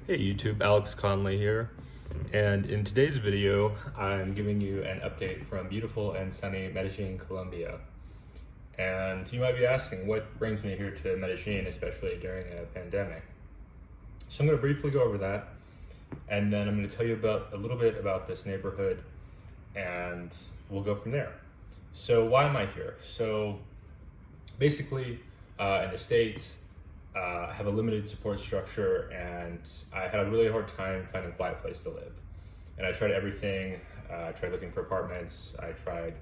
Hey YouTube, Alex Conley here, and in today's video I'm giving you an update from beautiful and sunny Medellin, Colombia. And you might be asking, what brings me here to Medellin, especially during a pandemic? So I'm going to briefly go over that, and then I'm going to tell you about a little bit about this neighborhood, and we'll go from there. So why am I here? So basically in the States, I have a limited support structure, and I had a really hard time finding a quiet place to live. And I tried everything. I tried looking for apartments. I tried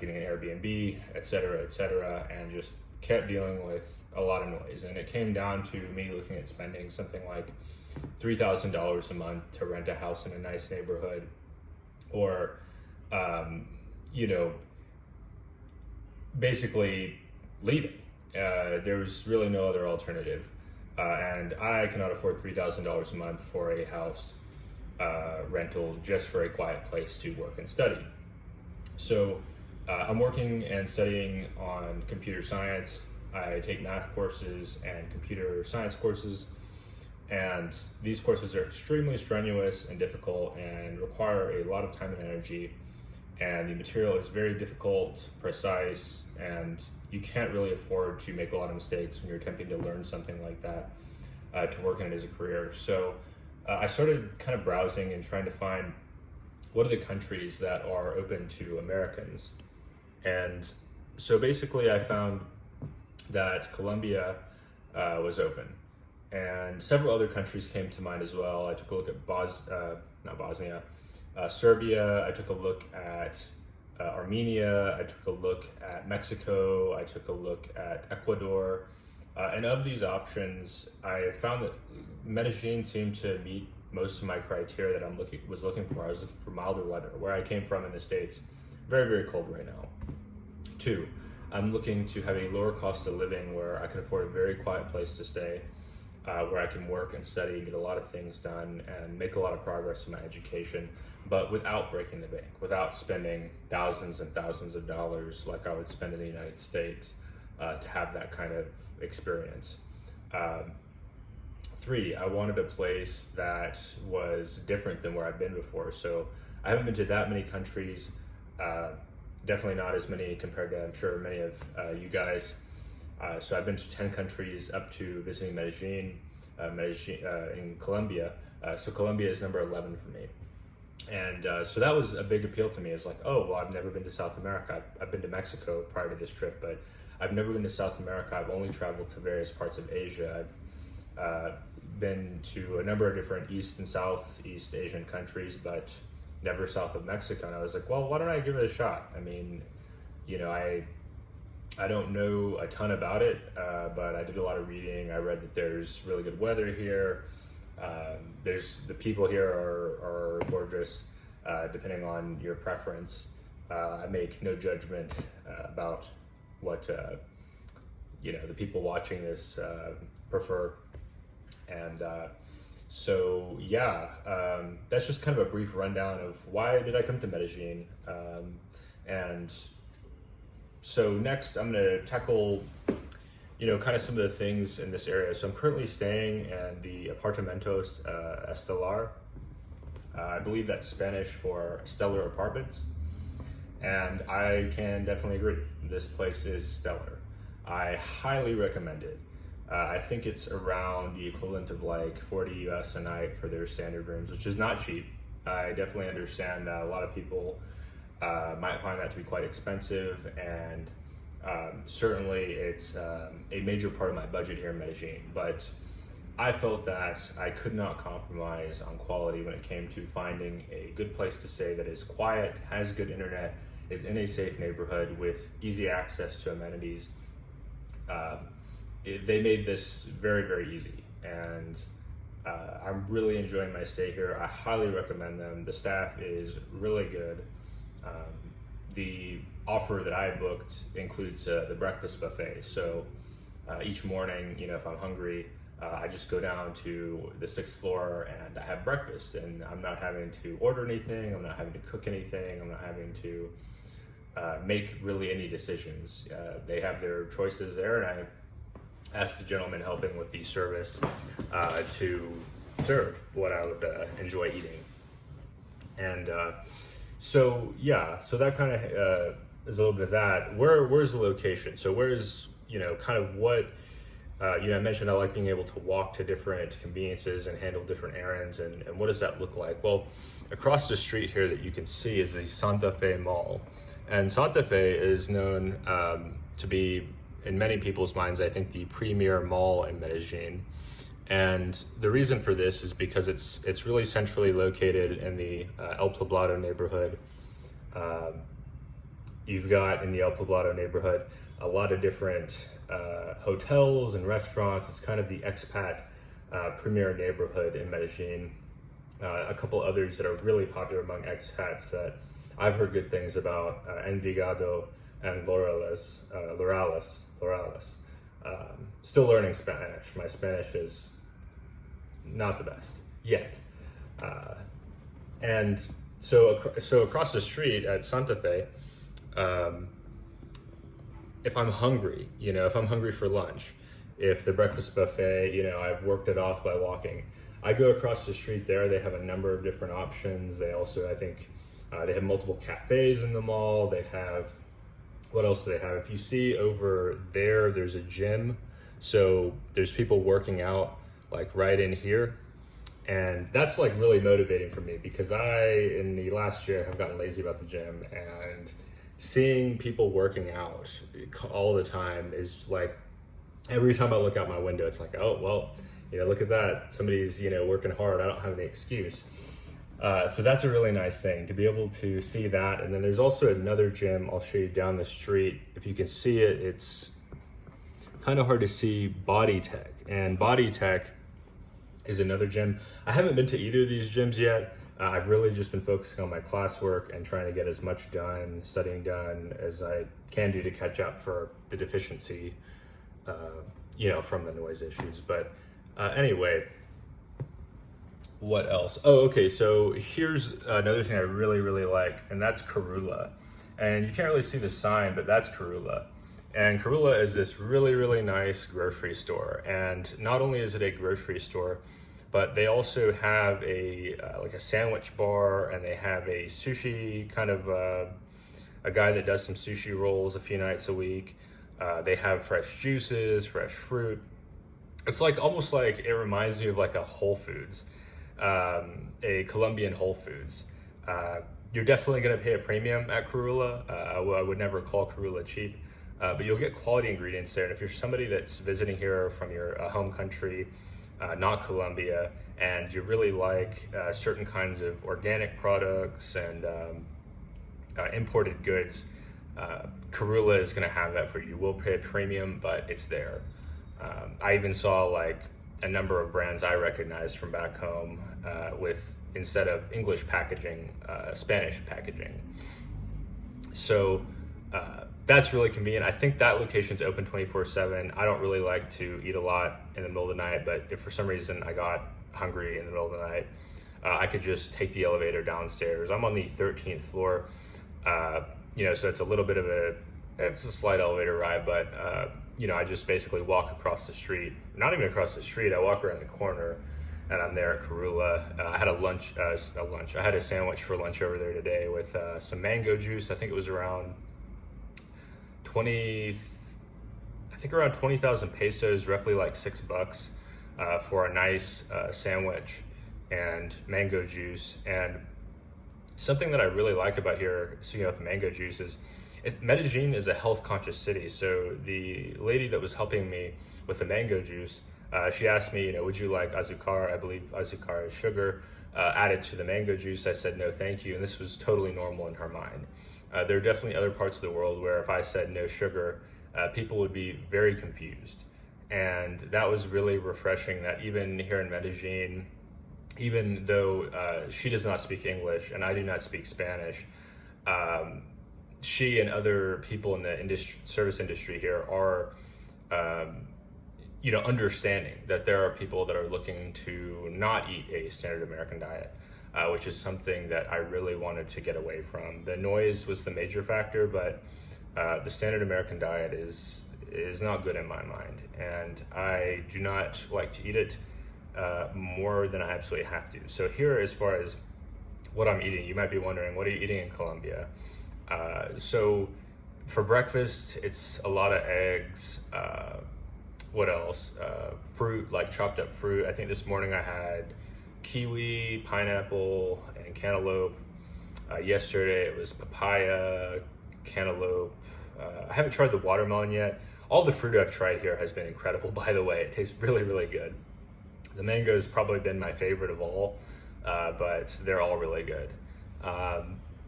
getting an Airbnb, etc., and just kept dealing with a lot of noise. And it came down to me looking at spending something like $3,000 a month to rent a house in a nice neighborhood, or, basically leaving. There's really no other alternative, and I cannot afford $3,000 a month for a house rental just for a quiet place to work and study. So I'm working and studying on computer science. I take math courses and computer science courses, and these courses are extremely strenuous and difficult and require a lot of time and energy, and the material is very difficult, precise, and you can't really afford to make a lot of mistakes when you're attempting to learn something like that to work in it as a career. So I started kind of browsing and trying to find what are the countries that are open to Americans. And so basically I found that Colombia was open, and several other countries came to mind as well. I took a look at Serbia. I took a look at Armenia. I took a look at Mexico. I took a look at Ecuador. And of these options, I found that Medellin seemed to meet most of my criteria that I was looking for. I was looking for milder weather. Where I came from in the States, very, very cold right now. 2, I'm looking to have a lower cost of living where I can afford a very quiet place to stay, where I can work and study, get a lot of things done, and make a lot of progress in my education, but without breaking the bank, without spending thousands and thousands of dollars like I would spend in the United States to have that kind of experience. 3, I wanted a place that was different than where I've been before. So I haven't been to that many countries, definitely not as many compared to, I'm sure, many of you guys. So I've been to 10 countries up to visiting Medellin in Colombia. So Colombia is number 11 for me. And so that was a big appeal to me. It's like, oh, well, I've never been to South America. I've been to Mexico prior to this trip, but I've never been to South America. I've only traveled to various parts of Asia. I've been to a number of different East and Southeast Asian countries, but never south of Mexico. And I was like, well, why don't I give it a shot? I mean, I don't know a ton about it, but I did a lot of reading. I read that there's really good weather here. The people here are gorgeous, depending on your preference. I make no judgment about what the people watching this prefer. And so yeah, that's just kind of a brief rundown of why did I come to Medellin. And so next I'm going to tackle kind of some of the things in this area. So I'm currently staying in the Apartamentos Estelar. I believe that's Spanish for stellar apartments. And I can definitely agree. This place is stellar. I highly recommend it. I think it's around the equivalent of like 40 US a night for their standard rooms, which is not cheap. I definitely understand that a lot of people might find that to be quite expensive, and certainly it's a major part of my budget here in Medellin, but I felt that I could not compromise on quality when it came to finding a good place to stay that is quiet, has good internet, is in a safe neighborhood with easy access to amenities. They made this very, very easy, and I'm really enjoying my stay here. I highly recommend them. The staff is really good. The offer that I booked includes the breakfast buffet. So each morning, if I'm hungry, I just go down to the 6th floor and I have breakfast, and I'm not having to order anything. I'm not having to cook anything. I'm not having to make really any decisions. They have their choices there, and I asked the gentleman helping with the service to serve what I would enjoy eating. And so that kind of is a little bit of that. Where's the location? So where's, kind of what, I mentioned I like being able to walk to different conveniences and handle different errands, and what does that look like? Well, across the street here that you can see is the Santa Fe Mall. And Santa Fe is known to be, in many people's minds, I think, the premier mall in Medellin. And the reason for this is because it's really centrally located in the El Poblado neighborhood. You've got in the El Poblado neighborhood a lot of different hotels and restaurants. It's kind of the expat premier neighborhood in Medellin. A couple others that are really popular among expats that I've heard good things about, Envigado and Lorales. Still learning Spanish. My Spanish is not the best yet. And so across the street at Santa Fe, if I'm hungry, if I'm hungry for lunch, if the breakfast buffet, I've worked it off by walking, I go across the street there. They have a number of different options. They also, I think, they have multiple cafes in the mall. They have, what else do they have? If you see over there, there's a gym. So there's people working out like right in here. And that's like really motivating for me because in the last year, have gotten lazy about the gym, and seeing people working out all the time is like, every time I look out my window, it's like, oh, well, look at that. Somebody's, working hard. I don't have any excuse. So that's a really nice thing to be able to see that. And then there's also another gym I'll show you down the street. If you can see it, it's kind of hard to see, Body Tech. And Body Tech is another gym. I haven't been to either of these gyms yet. I've really just been focusing on my classwork and trying to get as much studying done as I can do to catch up for the deficiency, from the noise issues. But anyway, what else? Oh, okay, so here's another thing I really, really like, and that's Karula. And you can't really see the sign, but that's Karula. And Karula is this really, really nice grocery store. And not only is it a grocery store, but they also have a sandwich bar, and they have a sushi kind of a guy that does some sushi rolls a few nights a week. They have fresh juices, fresh fruit. It's like almost like, it reminds me of like a Whole Foods, a Colombian Whole Foods. You're definitely going to pay a premium at Karula. I would never call Karula cheap, but you'll get quality ingredients there. And if you're somebody that's visiting here from your home country, not Colombia, and you really like certain kinds of organic products and imported goods, Karula is going to have that for you. You will pay a premium, but it's there. I even saw like a number of brands I recognize from back home with, instead of English packaging, Spanish packaging. So that's really convenient. I think that location's open 24/7. I don't really like to eat a lot in the middle of the night, but if for some reason I got hungry in the middle of the night, I could just take the elevator downstairs. I'm on the 13th floor, so it's a little bit of it's a slight elevator ride, but I just basically walk across the street. Not even across the street, I walk around the corner and I'm there at Karula. I had I had a sandwich for lunch over there today with some mango juice. I think it was around 20,000 pesos, roughly like $6 for a nice sandwich and mango juice. And something that I really like about here, speaking about the mango juice, is Medellin is a health conscious city. So the lady that was helping me with the mango juice, she asked me, would you like azúcar? I believe azúcar is sugar, added to the mango juice. I said, no, thank you. And this was totally normal in her mind. There are definitely other parts of the world where if I said no sugar, people would be very confused. And that was really refreshing that even here in Medellin, even though she does not speak English and I do not speak Spanish, she and other people in the service industry here are, understanding that there are people that are looking to not eat a standard American diet, which is something that I really wanted to get away from. The noise was the major factor, but the standard American diet is not good in my mind, and I do not like to eat it. more than I absolutely have to. So here, as far as what I'm eating, you might be wondering, what are you eating in Colombia? So for breakfast, it's a lot of eggs. What else? Fruit, like chopped up fruit. I think this morning I had kiwi, pineapple, and cantaloupe. Yesterday it was papaya, cantaloupe. I haven't tried the watermelon yet. All the fruit I've tried here has been incredible, by the way. It tastes really, really good. The mango's probably been my favorite of all, but they're all really good.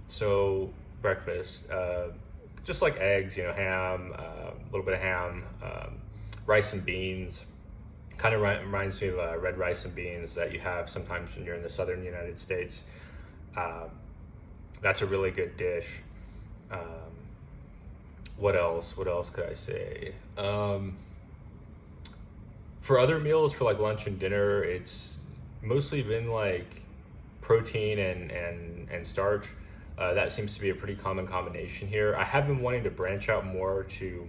So breakfast, just like eggs, ham, a little bit of ham, rice and beans. Kind of reminds me of red rice and beans that you have sometimes when you're in the southern United States. That's a really good dish. What else? What else could I say? For other meals, for like lunch and dinner, it's mostly been like protein and starch. That seems to be a pretty common combination here. I have been wanting to branch out more to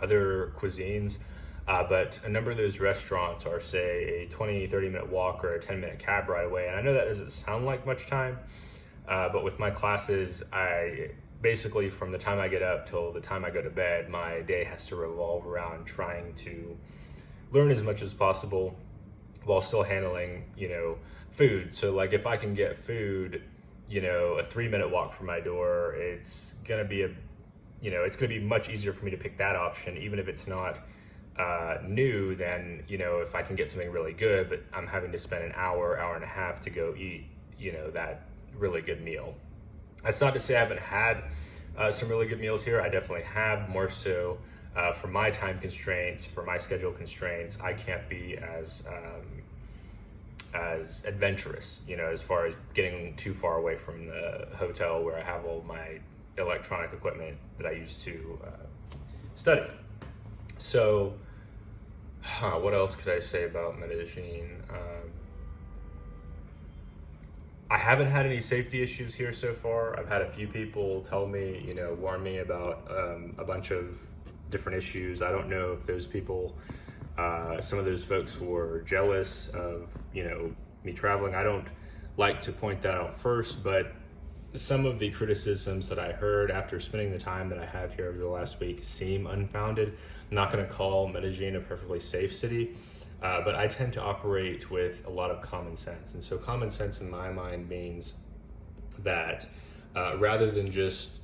other cuisines, but a number of those restaurants are, say, a 20-30 minute walk or a 10-minute cab ride away. And I know that doesn't sound like much time, but with my classes, I basically, from the time I get up till the time I go to bed, my day has to revolve around trying to learn as much as possible while still handling, food. So like if I can get food, a 3-minute walk from my door, it's gonna be it's gonna be much easier for me to pick that option, even if it's not new. Then if I can get something really good, but I'm having to spend an hour and a half to go eat, that really good meal. That's not to say I haven't had some really good meals here. I definitely have, more so for my time constraints, for my schedule constraints. I can't be as adventurous, as far as getting too far away from the hotel where I have all my electronic equipment that I use to study. So, what else could I say about Medellin? I haven't had any safety issues here so far. I've had a few people tell me, warn me about a bunch of different issues. I don't know if those people, some of those folks were jealous of, me traveling. I don't like to point that out first, but some of the criticisms that I heard after spending the time that I have here over the last week seem unfounded. I'm not going to call Medellin a perfectly safe city, but I tend to operate with a lot of common sense. And so common sense in my mind means that rather than just,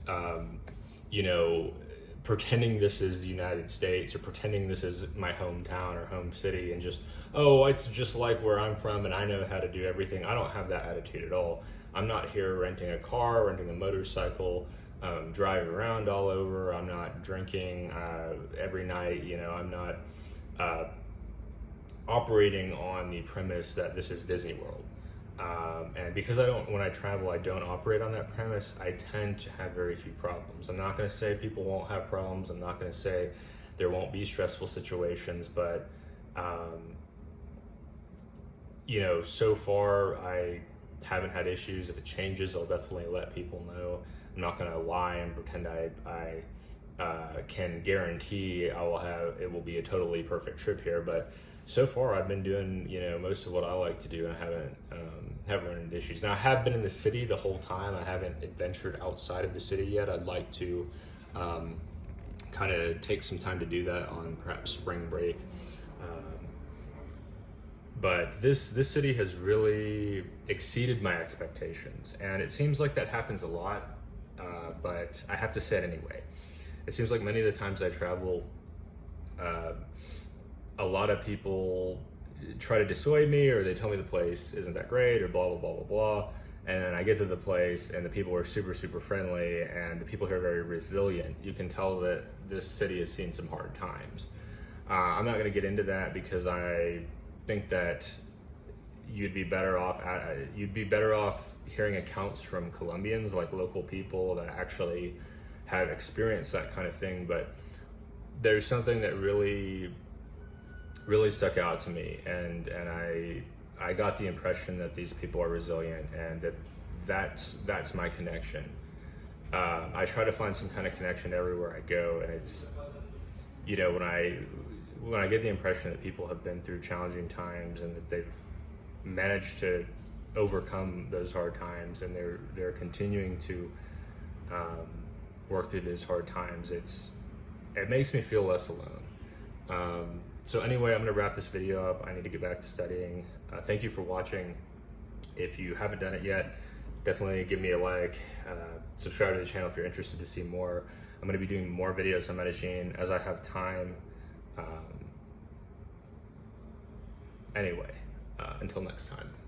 pretending this is the United States or pretending this is my hometown or home city and just, oh, it's just like where I'm from and I know how to do everything. I don't have that attitude at all. I'm not here renting a car, renting a motorcycle, driving around all over. I'm not drinking every night. I'm not operating on the premise that this is Disney World. And because when I travel, I don't operate on that premise, I tend to have very few problems. I'm not going to say people won't have problems. I'm not going to say there won't be stressful situations, but, so far I haven't had issues. If it changes, I'll definitely let people know. I'm not going to lie and pretend I can guarantee it will be a totally perfect trip here, but so far I've been doing most of what I like to do, and I haven't run into issues. Now I have been in the city the whole time. I haven't adventured outside of the city yet. I'd like to kind of take some time to do that on perhaps spring break. But this city has really exceeded my expectations, and it seems like that happens a lot, but I have to say it anyway. It seems like many of the times I travel, a lot of people try to dissuade me, or they tell me the place isn't that great, or blah, blah, blah, blah, blah. And then I get to the place and the people are super, super friendly, and the people here are very resilient. You can tell that this city has seen some hard times. I'm not going to get into that because I think that you'd be better off hearing accounts from Colombians, like local people that actually have experienced that kind of thing. But there's something that really stuck out to me, and I got the impression that these people are resilient, and that's my connection. I try to find some kind of connection everywhere I go, and it's when I get the impression that people have been through challenging times and that they've managed to overcome those hard times, and they're continuing to work through those hard times, it makes me feel less alone. So anyway, I'm gonna wrap this video up. I need to get back to studying. Thank you for watching. If you haven't done it yet, definitely give me a like, subscribe to the channel if you're interested to see more. I'm gonna be doing more videos on Medellin as I have time. Anyway, until next time.